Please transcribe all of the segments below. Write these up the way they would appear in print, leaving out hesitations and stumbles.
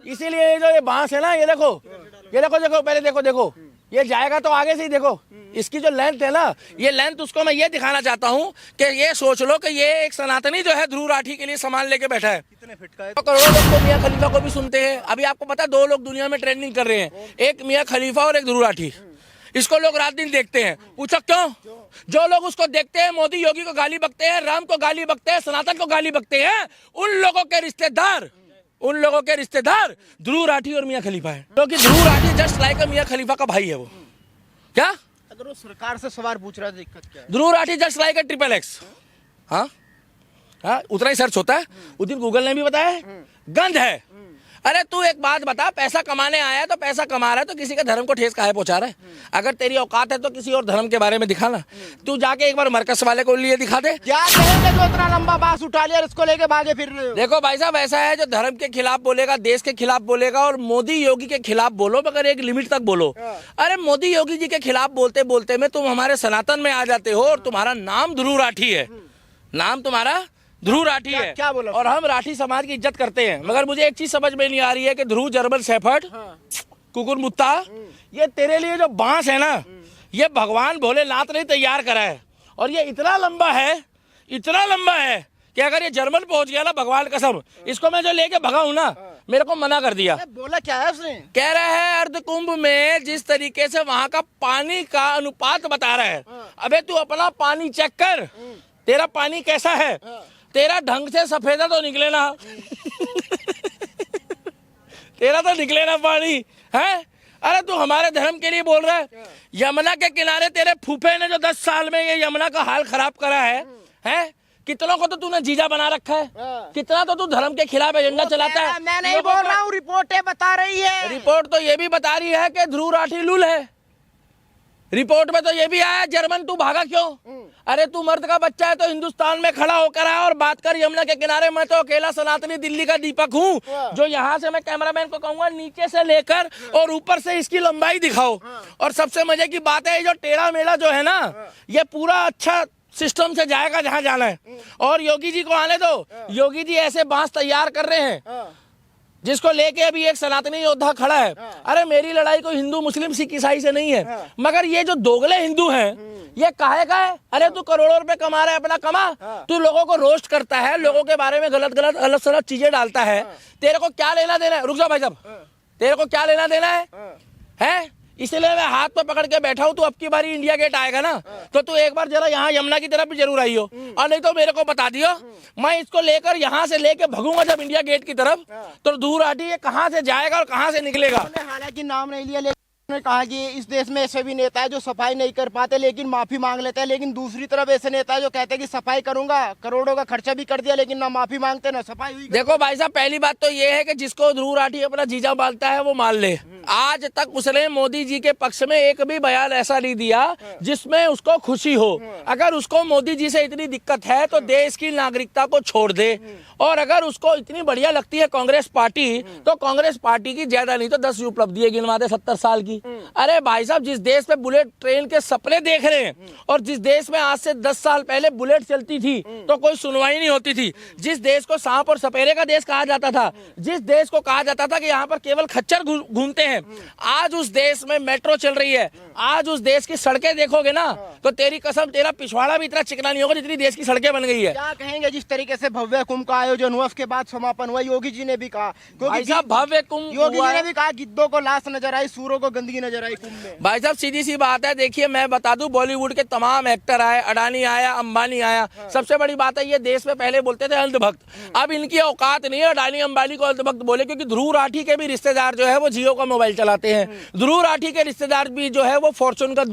इसीलिए जो ये बांस है ना, ये देखो देखो पहले देखो ये जाएगा तो आगे से ही देखो, इसकी जो लेंथ है ना, ये लेंथ उसको मैं ये दिखाना चाहता हूँ कि ये सोच लो कि ये एक सनातनी जो है ध्रुव राठी के लिए सामान लेके बैठा है। कितने फिट का है? तो करोड़ों लोग तो मियां खलीफा को भी सुनते हैं। अभी आपको पता है 2 लोग दुनिया में ट्रेंडिंग कर रहे हैं, एक मियां खलीफा और एक ध्रुव राठी। इसको लोग रात दिन देखते हैं, पूछो क्यों? जो लोग उसको देखते हैं, मोदी योगी को गाली बकते हैं, राम को गाली बकते हैं, सनातन को गाली बकते हैं, उन लोगों के रिश्तेदार ध्रुव राठी और मियां खलीफा है। क्योंकि ध्रुव राठी जस्ट लाइक मियां खलीफा का भाई है वो। क्या अगर वो सरकार से सवाल पूछ रहा है, दिक्कत क्या है? Dhruv Rathee just like a XXX। हाँ, उतना ही सर्च होता है। उस दिन गूगल ने भी बताया है, गंध है। अरे तू एक बात बता, पैसा कमाने आया है तो पैसा कमा रहा है तो किसी के धर्म को ठेस काहे पहुंचा रहा है? अगर तेरी औकात है तो किसी और धर्म के बारे में दिखाना। तू जाके एक बार मरकज वाले को लिए दिखा दे। क्या कहेंगे जो इतना लंबा बांस उठा लिया और इसको लेके भागे फिर रहे हो? देखो भाई साहब, ऐसा है जो धर्म के खिलाफ बोलेगा, देश के खिलाफ बोलेगा और मोदी योगी के खिलाफ बोलो, मगर एक लिमिट तक बोलो। अरे मोदी योगी जी के खिलाफ बोलते बोलते में तुम हमारे सनातन में आ जाते हो और तुम्हारा नाम ध्रुव राठी है, नाम तुम्हारा ध्रुव राठी है। क्या बोला? और हम राठी समाज की इज्जत करते हैं, मगर मुझे एक चीज समझ में नहीं आ रही है कि ध्रुव जर्मन शेफर्ड, कुकुर मुत्ता, ये तेरे लिए जो बांस है ना, ये भगवान भोलेनाथ ने तैयार करा है और ये इतना लंबा है कि अगर ये जर्मन पहुंच गया ना, भगवान कसम, इसको मैं जो लेके भगा हूं ना, मेरे को मना कर दिया। बोला क्या है उसने? कह रहा है अर्ध कुंभ में जिस तरीके से वहां का पानी का अनुपात बता रहा है, अबे तू अपना पानी चेक कर, तेरा पानी कैसा है? तेरा ढंग से सफेदा तो निकले ना तेरा तो निकले ना पानी है। अरे तू हमारे धर्म के लिए बोल रहा है? यमुना के किनारे तेरे फूफे ने जो 10 साल में ये यमुना का हाल खराब करा है, कितनों को तो तूने जीजा बना रखा है, कितना तो तू धर्म के खिलाफ एजेंडा चलाता है। मैं नहीं बोल रहा हूँ, रिपोर्टें बता रही है। रिपोर्ट तो ये भी बता रही है कि ध्रुव राठी लूल है। रिपोर्ट में तो ये भी आया, जर्मन तू भागा क्यों? अरे तू मर्द का बच्चा है तो हिंदुस्तान में खड़ा होकर आया और बात कर यमुना के किनारे। मैं तो अकेला सनातनी दिल्ली का दीपक हूँ जो यहाँ से, मैं कैमरामैन को कहूंगा नीचे से लेकर और ऊपर से इसकी लंबाई दिखाओ। और सबसे मजे की बात है, ये जो टेढ़ा मेढ़ा जो है ना, ये पूरा अच्छा सिस्टम से जाएगा जहाँ जाना है। और योगी जी को आने दो, योगी जी ऐसे बांस तैयार कर रहे हैं जिसको लेके अभी एक सनातनी योद्धा खड़ा है। अरे मेरी लड़ाई कोई हिंदू मुस्लिम सिख ईसाई से नहीं है, मगर ये जो दोगले हिंदू हैं, ये काहे का है? अरे तू करोड़ों रुपए कमा रहा है, अपना कमा। तू लोगों को रोस्ट करता है, लोगों के बारे में गलत गलत अलग सलग चीजें डालता है। तेरे को क्या लेना देना है? रुक जाओ भाई साहब, तेरे को क्या लेना देना है? इसलिए मैं हाथ पे पकड़ के बैठा हूँ। तू अब की बारी इंडिया गेट आएगा ना, तो तू एक बार जरा यहाँ यमुना की तरफ भी जरूर आई हो, और नहीं तो मेरे को बता दियो, मैं इसको लेकर यहाँ से लेके भगूंगा जब इंडिया गेट की तरफ, तो ध्रुव राठी ये कहाँ से जाएगा और कहाँ से निकलेगा। हालांकि नाम नहीं लिया, लेकिन उन्होंने कहा कि इस देश में ऐसे भी नेता है जो सफाई नहीं कर पाते लेकिन माफी मांग लेते हैं, लेकिन दूसरी तरफ ऐसे नेता है जो कहते हैं कि सफाई करूंगा, करोड़ों का खर्चा भी कर दिया, लेकिन ना माफी मांगते ना सफाई हुई। देखो भाई साहब, पहली बात तो ये है कि जिसको ध्रुव राठी अपना जीजा मानता है वो मान ले। आज तक उसने मोदी जी के पक्ष में एक भी बयान ऐसा नहीं दिया जिसमें उसको खुशी हो। अगर उसको मोदी जी से इतनी दिक्कत है तो देश की नागरिकता को छोड़ दे, और अगर उसको इतनी बढ़िया लगती है कांग्रेस पार्टी, तो कांग्रेस पार्टी की ज्यादा नहीं तो 10 उपलब्धि गिनवा दे 70 साल की। अरे भाई साहब, जिस देश में बुलेट ट्रेन के सपने देख रहे हैं, और जिस देश में आज से 10 साल पहले बुलेट चलती थी तो कोई सुनवाई नहीं होती थी, जिस देश को सांप और सपेरे का देश कहा जाता था, जिस देश को कहा जाता था कि यहाँ पर केवल खच्चर घूमते हैं, आज उस देश में मेट्रो चल रही है। आज उस देश की सड़कें देखोगे ना, तो तेरी कसम, तेरा पिछवाड़ा भी इतना चिकना नहीं होगा जितनी देश की सड़कें बन गई है। क्या कहेंगे जिस तरीके से भव्य कुंभ का आयोजन हुआ, उसके बाद समापन हुआ, योगी जी ने भी कहा, क्योंकि भव्य कुंभ, योगी जी ने भी कहा गिद्धों को लाश नजर आई, सूरों को गंदगी नजर आई कुंभ में। भाई साहब सीधी सी बात है, देखिए मैं बता दूं, बॉलीवुड के तमाम एक्टर आए, अडानी आया, अंबानी आया। सबसे बड़ी बात है, ये देश में पहले बोलते थे अंधभक्त, अब इनकी औकात नहीं है अडानी अंबानी को अंधभक्त बोले, क्योंकि ध्रुव राठी के भी रिश्तेदार जो है वो जियो का मोबाइल चलाते हैं। ध्रुव राठी के रिश्तेदार भी जो है वो फॉर्चून का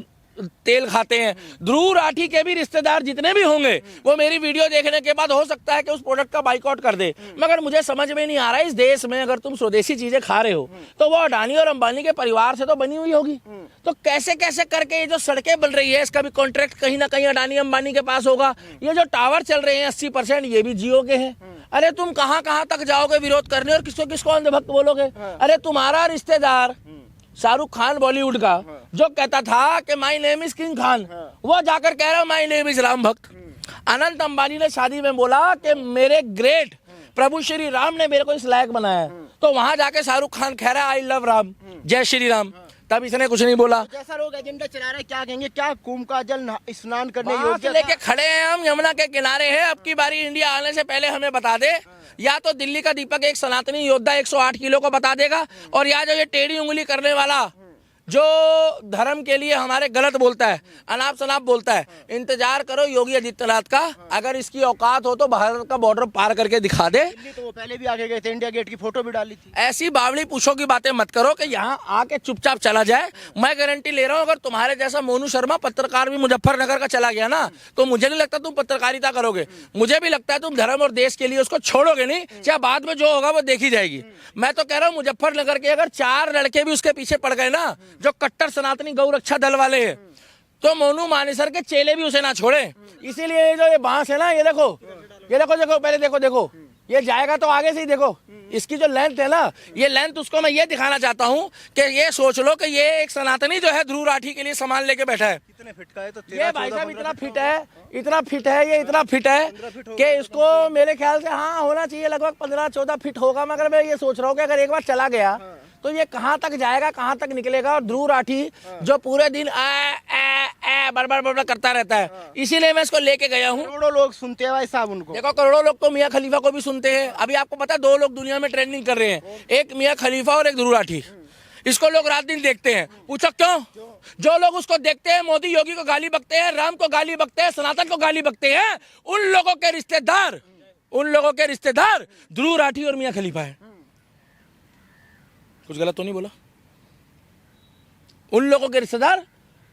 तेल खाते हैं। ध्रुव राठी के भी रिश्तेदार जितने भी होंगे वो मेरी वीडियो देखने के बाद हो सकता है कि उस प्रोडक्ट का बाइकआउट कर दे। मगर मुझे समझ में नहीं आ रहा है, इस देश में अगर तुम स्वदेशी चीजें खा रहे हो तो वो अडानी और अंबानी के परिवार से तो बनी हुई होगी, तो कैसे कैसे करके ये जो सड़कें बन रही है इसका भी कॉन्ट्रैक्ट कहीं ना कहीं अडानी अंबानी के पास होगा। ये जो टावर चल रहे हैं 80% ये भी जियो के हैं। अरे तुम कहां कहां तक जाओगे विरोध करने और किसको किसको अंधभक्त बोलोगे? अरे तुम्हारा रिश्तेदार शाहरुख खान बॉलीवुड का जो कहता था कि my name is king Khan, वो जाकर कह रहा है माय नेम इज राम भक्त। अनंत अंबानी ने शादी में बोला कि मेरे ग्रेट प्रभु श्री राम ने मेरे को इस लायक बनाया है। तो वहां जाके शाहरुख खान कह रहा है आई लव राम, जय श्री राम, तब इसने कुछ नहीं बोला। जैसा लोग एजेंडा चला रहे हैं, क्या कहेंगे, क्या कुंभ का जल स्नान करने बांस योग्य लेके था? खड़े हैं हम, यमुना के किनारे हैं। अब की बारी इंडिया आने से पहले हमें बता दे, या तो दिल्ली का दीपक एक सनातनी योद्धा 108 किलो को बता देगा, और या जो ये टेढ़ी उंगली करने वाला जो धर्म के लिए हमारे गलत बोलता है, अनाप शनाप बोलता है, इंतजार करो योगी आदित्यनाथ का। अगर इसकी औकात हो तो भारत का बॉर्डर पार करके दिखा दे। दिल्ली तो वो पहले भी आगे गए थे, इंडिया गेट की फोटो भी डाली थी। ऐसी बावली पूछो की बातें मत करो कि यहाँ आके चुपचाप चला जाए। मैं गारंटी ले रहा हूँ, अगर तुम्हारे जैसा मोनू शर्मा पत्रकार भी मुजफ्फरनगर का चला गया ना, तो मुझे नहीं लगता तुम पत्रकारिता करोगे। मुझे भी लगता है तुम धर्म और देश के लिए उसको छोड़ोगे नहीं, चाहे बाद में जो होगा वो देखी जाएगी। मैं तो कह रहा हूँ मुजफ्फरनगर के अगर 4 लड़के भी उसके पीछे पड़ गए ना, जो कट्टर सनातनी गौ रक्षा दल वाले हैं, तो मोनू मानेसर के चेले भी उसे ना छोड़े। इसीलिए ये जो ये बांस है ना, ये देखो, ये देखो, देखो पहले देखो, देखो ये जाएगा तो आगे से ही देखो, इसकी जो लेंथ है ना, ये लेंथ उसको मैं ये दिखाना चाहता हूँ कि ये सोच लो कि ये एक सनातनी जो है ध्रुव राठी के लिए सामान लेके बैठा है। कितने फिट का है? तो ये भाई साहब इतना फिट है, इतना फिट है, ये इतना फिट है कि इसको मेरे ख्याल से हाँ होना चाहिए लगभग 15-14 फिट होगा। मगर मैं ये सोच रहा हूँ कि अगर एक बार चला गया तो ये कहाँ तक जाएगा, कहाँ तक निकलेगा। और ध्रुव राठी जो पूरे दिन बड़बड़ बड़बड़ करता रहता है, इसीलिए मैं इसको लेके गया हूँ। करोड़ों लोग सुनते हैं भाई साहब उनको। देखो करोड़ों लोग तो मियां खलीफा को भी सुनते हैं। अभी आपको पता है 2 लोग दुनिया में ट्रेंडिंग कर रहे हैं, एक मियां खलीफा और एक ध्रुव राठी। इसको लोग रात दिन देखते हैं। पूछो क्यों? जो लोग उसको देखते हैं, मोदी योगी को गाली बकते हैं, राम को गाली बकते हैं, सनातन को गाली बकते हैं, उन लोगों के रिश्तेदार ध्रुव राठी और मियां खलीफा है। कुछ गलत तो नहीं बोला? उन लोगों के रिश्तेदार,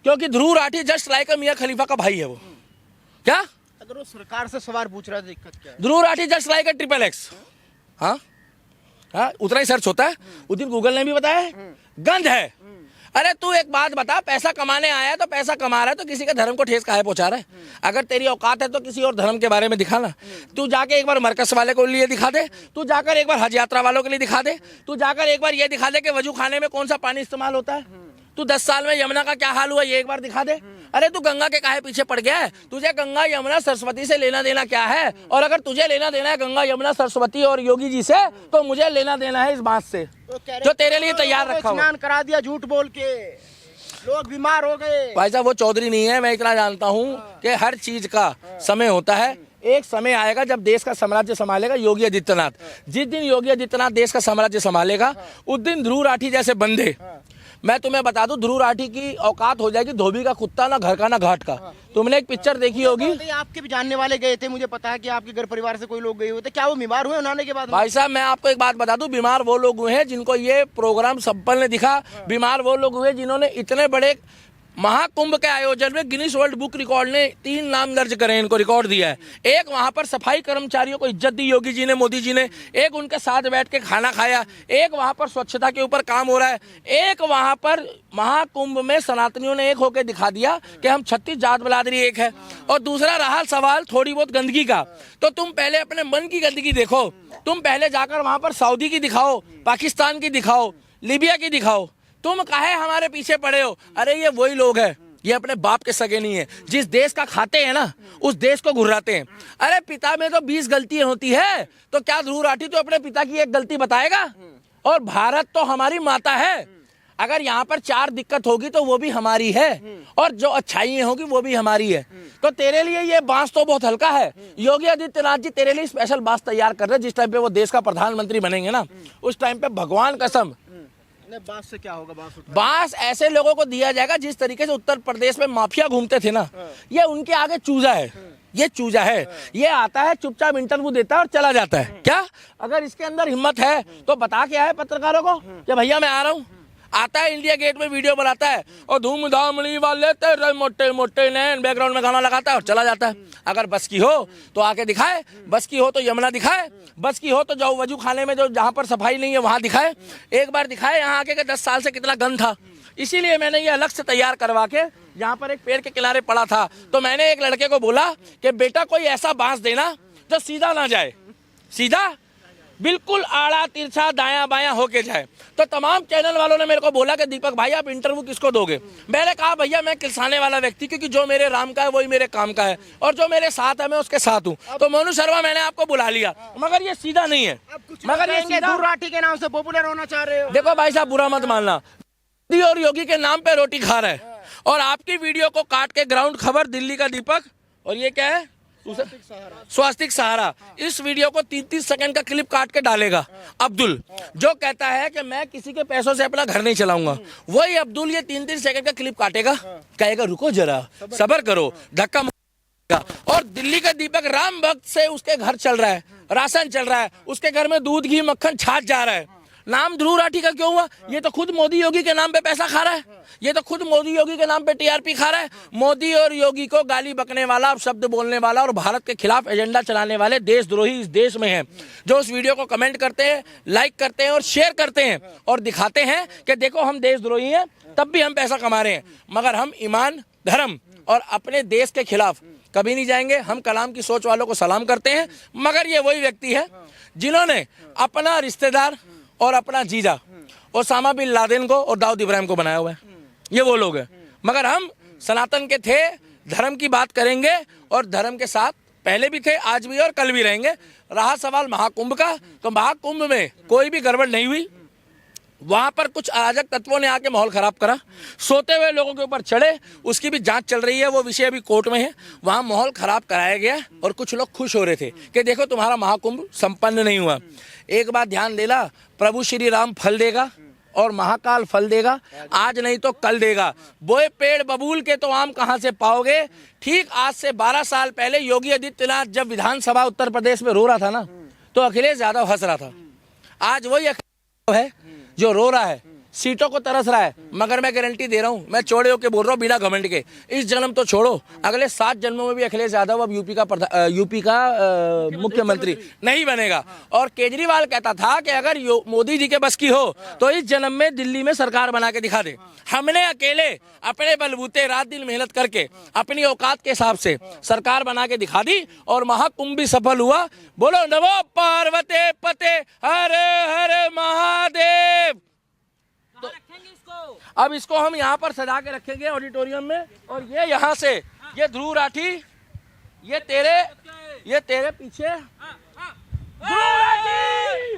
क्योंकि ध्रुव राठी जस्ट लाइक मियां खलीफा का भाई है वो। क्या? अगर वो सरकार से सवाल पूछ रहा है, दिक्कत क्या है? Dhruv Rathee just like XXX। हाँ हाँ, उतना ही सर्च होता है। उस दिन गूगल ने भी बताया है, गंध है। अरे तू एक बात बता, पैसा कमाने आया है तो पैसा कमा रहा है, तो किसी के धर्म को ठेस काहे पहुंचा रहा है? अगर तेरी औकात है तो किसी और धर्म के बारे में दिखाना। तू जाके एक बार मरकज वाले को लिए दिखा दे, तू जाकर एक बार हज यात्रा वालों के लिए दिखा दे, तू जाकर एक बार ये दिखा दे कि वजू खाने में कौन सा पानी इस्तेमाल होता है। तू 10 साल में यमुना का क्या हाल हुआ ये एक बार दिखा दे। अरे तू गंगा के काहे पीछे पड़ गया है? तुझे गंगा यमुना सरस्वती से लेना देना क्या है? और अगर तुझे लेना देना है गंगा यमुना सरस्वती और योगी जी से, तो मुझे लेना देना है इस बात से जो तेरे लिए तैयार रखा हुआ। स्नान करा दिया झूठ बोल के, लोग बीमार हो गए। भाई साहब वो चौधरी नहीं है। मैं इतना जानता हूँ कि हर चीज का समय होता है। एक समय आएगा जब देश का साम्राज्य संभालेगा योगी आदित्यनाथ। जिस दिन योगी आदित्यनाथ देश का साम्राज्य संभालेगा, उस दिन ध्रुव राठी जैसे बंदे, मैं तुम्हें बता दूं, ध्रुव राठी की औकात हो जाएगी धोबी का कुत्ता, ना घर का ना घाट का। तुमने एक पिक्चर देखी होगी, आपके भी जानने वाले गए थे, मुझे पता है कि आपके घर परिवार से कोई लोग गए हुए थे। क्या वो बीमार हुए नहाने के बाद? भाई साहब मैं आपको एक बात बता दूं, बीमार वो लोग हुए हैं जिनको ये प्रोग्राम सफल ने दिखा। बीमार वो लोग हुए जिन्होंने इतने बड़े महाकुंभ के आयोजन में गिनीज वर्ल्ड बुक रिकॉर्ड ने 3 नाम दर्ज करे, इनको रिकॉर्ड दिया है। एक वहां पर सफाई कर्मचारियों को इज्जत दी योगी जी ने, मोदी जी ने। एक उनके साथ बैठ के खाना खाया। एक वहां पर स्वच्छता के ऊपर काम हो रहा है। एक वहां पर महाकुंभ में सनातनियों ने एक होकर दिखा दिया कि हम 36 जात बिरादरी एक है। और दूसरा रहा सवाल थोड़ी बहुत गंदगी का, तो तुम पहले अपने मन की गंदगी देखो। तुम पहले जाकर वहां पर सऊदी की दिखाओ, पाकिस्तान की दिखाओ, लीबिया की दिखाओ। तुम काहे हमारे पीछे पड़े हो? अरे ये वही लोग हैं, ये अपने बाप के सगे नहीं है। जिस देश का खाते हैं ना, उस देश को घुर्राते हैं। अरे पिता में तो 20 गलतियां होती है, तो क्या ध्रुव राठी तो अपने पिता की एक गलती बताएगा? और भारत तो हमारी माता है। अगर यहाँ पर 4 दिक्कत होगी तो वो भी हमारी है, और जो अच्छाइयाँ होगी वो भी हमारी है। तो तेरे लिए ये बांस तो बहुत हल्का है। योगी आदित्यनाथ जी तेरे लिए स्पेशल बांस तैयार कर रहे हैं। जिस टाइम पे वो देश का प्रधानमंत्री बनेंगे ना, उस टाइम पे भगवान कसम, बांस से क्या होगा? बांस ऐसे लोगों को दिया जाएगा जिस तरीके से उत्तर प्रदेश में माफिया घूमते थे ना, ये उनके आगे चूजा है। ये चूजा है, ये आता है चुपचाप इंटरव्यू देता है और चला जाता है। क्या अगर इसके अंदर हिम्मत है तो बता के आए पत्रकारों को कि भैया मैं आ रहा हूँ। आता है इंडिया गेट में वीडियो बनाता है और धूमधामड़ी वाले तेरे मोटे मोटे नैन बैकग्राउंड में गाना लगाता है और चला जाता है। अगर बस की हो तो आके दिखाए, बस की हो तो यमुना दिखाए, बस की हो तो जो वजू खाने में जो जहाँ पर सफाई नहीं है वहां दिखाए। एक बार दिखाए यहाँ आके 10 साल से कितना गंद था। इसीलिए मैंने ये अलग से तैयार करवा के यहाँ पर एक पेड़ के किनारे पड़ा था, तो मैंने एक लड़के को बोला कि बेटा कोई ऐसा बांस देना जो सीधा ना जाए, सीधा बिल्कुल आड़ा तिरछा दायां बायां होके जाए। तो तमाम चैनल वालों ने मेरे को बोला कि दीपक भाई आप इंटरव्यू किसको दोगे। मैंने कहा भैया मैं किलसाने वाला व्यक्ति, क्योंकि जो मेरे राम का है वही मेरे काम का है, और जो मेरे साथ है मैं उसके साथ हूँ। तो मोनू शर्मा मैंने आपको बुला लिया, मगर ये सीधा नहीं है। मगर ये दूर राठी के नाम से पॉपुलर होना चाह रहे हो। देखो भाई साहब बुरा मत मानना, मोदी और योगी के नाम पे रोटी खा रहा है, और आपकी वीडियो को काट के ग्राउंड खबर दिल्ली का दीपक, और ये क्या है स्वास्तिक सहारा, इस वीडियो को 30-30 सेकंड का क्लिप काट के डालेगा अब्दुल, जो कहता है कि मैं किसी के पैसों से अपना घर नहीं चलाऊंगा। वही अब्दुल ये 3-3 सेकंड का क्लिप काटेगा, कहेगा रुको जरा सब्र करो, धक्का। और दिल्ली का दीपक राम भक्त से उसके घर चल रहा है, राशन चल रहा है, उसके घर में दूध घी मक्खन छाछ जा रहा है। नाम ध्रुव राठी का क्यों हुआ? ये तो खुद मोदी योगी के नाम पे पैसा खा रहा है, ये तो खुद मोदी योगी के नाम पे टीआरपी खा रहा है। मोदी और योगी को गाली बकने वाला, शब्द बोलने वाला और भारत के खिलाफ एजेंडा चलाने वाले देशद्रोही इस देश में हैं, जो उस वीडियो को कमेंट करते हैं, लाइक करते हैं और शेयर करते हैं और दिखाते हैं कि देखो हम देशद्रोही हैं, तब भी हम पैसा कमा रहे हैं। मगर हम ईमान, धर्म और अपने देश के खिलाफ कभी नहीं जाएंगे। हम कलाम की सोच वालों को सलाम करते हैं, मगर ये वही व्यक्ति है जिन्होंने अपना रिश्तेदार और अपना जीजा ओसामा बिन लादेन को और दाऊद इब्राहिम को बनाया हुआ है। ये वो लोग हैं। मगर हम सनातन के थे, धर्म की बात करेंगे और धर्म के साथ पहले भी थे, आज भी और कल भी रहेंगे। रहा सवाल महाकुंभ का, तो महाकुंभ में कोई भी गड़बड़ नहीं हुई। वहां पर कुछ अराजक तत्वों ने आके माहौल खराब करा, सोते हुए लोगों के ऊपर चढ़े, उसकी भी जांच चल रही है, वो विषय अभी कोर्ट में है। वहां माहौल खराब कराया गया और कुछ लोग खुश हो रहे थे कि देखो तुम्हारा महाकुंभ संपन्न नहीं हुआ। एक बात ध्यान देना, प्रभु श्री राम फल देगा और महाकाल फल देगा, आज नहीं तो कल देगा। बोए पेड़ बबूल के तो आम कहां से पाओगे। ठीक आज से 12 साल पहले योगी आदित्यनाथ जब विधानसभा उत्तर प्रदेश में रो रहा था ना, तो अखिलेश यादव हंस रहा था। आज वही अखिलेश है जो रो रहा है, सीटों को तरस रहा है। मगर मैं गारंटी दे रहा हूं, मैं चौड़े होके बोल रहा हूं बिना घमंड के, इस जन्म तो छोड़ो, अगले 7 जन्मों में भी अखिलेश यादव अब यूपी का मुख्यमंत्री नहीं बनेगा। और केजरीवाल कहता था कि अगर मोदी जी के बस की हो तो इस जन्म में दिल्ली में सरकार बना के दिखा दे। हमने अकेले अपने बलबूते रात दिन मेहनत करके अपनी औकात के हिसाब से सरकार बना के दिखा दी और महाकुंभ भी सफल हुआ। बोलो नमो पार्वते पते हर हर महादेव। तो अब इसको हम यहाँ पर सजा के रखेंगे ऑडिटोरियम में, और ये यहाँ से ये ध्रुव राठी, ये तेरे पीछे ध्रुव राठी,